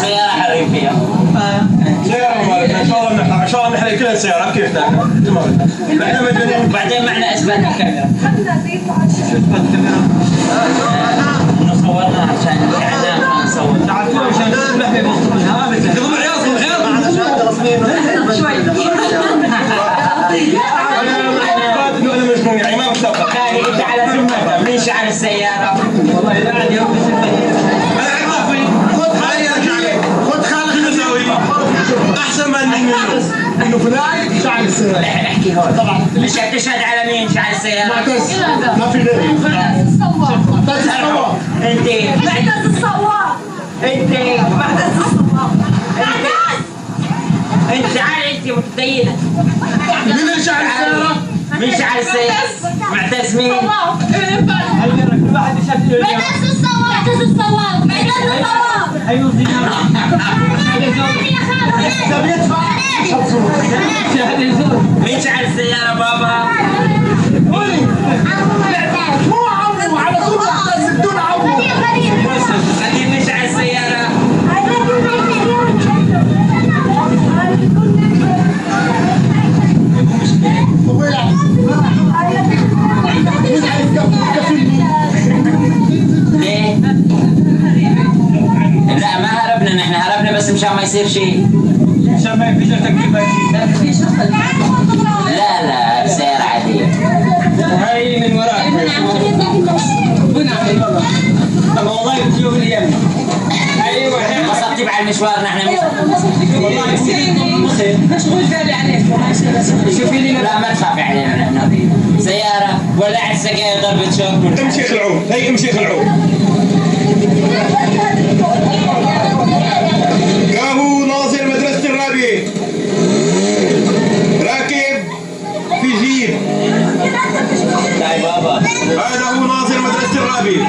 سيارة حريم فيها. سيارة مالك ان شاء الله ان شاء الله نحرق كل السيارات كيف تاكل؟ احنا مجانين. بعدين معنا اثبات الكاميرا. اثبات الكاميرا. صورنا عشان الاعلام نصور. تعرفوا عشان نحمي بوسط الهواء. يضرب عيالكم انا مجنون يعني ما بتوقع. خالي انت على ذمتك مين شعر السيارة؟ والله لا اليوم بس خذ خالك احسن ما انه فلان شعر السيارة. احكي هون طبعا مش هتشهد على مين شعر السيارة؟ ما في غيري. معتز الصواب. انت معتز الصواب. انت معتز الصواب. انت تعالي انت متدينة. مين اللي شعر السيارة؟ مين شعر السيارة؟ معتز مين؟ كل واحد يشهد له. معتز الصواب. معتز الصواب. معتز الصواب. ايوه زينب. مين شعر السيارة بابا؟ مو عمو على طول معتز بدون عمو. قديم مين شعر السيارة؟ ليه؟ لا ما هربنا نحن هربنا بس مشان ما يصير شيء. عشان ما ينفجر تكتيب لا لا سيارة عادية. هاي من وراك اما والله بتجيب اليمن. ايوه انبسطتي بعد المشوار نحن والله مشغول بالي عليك. شوفي لي لا ما تخافي علينا نحن. سيارة ولعت سجاير ضربة شوك. امشي خلعون هي امشي خلعون. هو ناظر مدرسة الرابية راكب في جيب. لا بابا هذا هو ناظر مدرسة الرابية.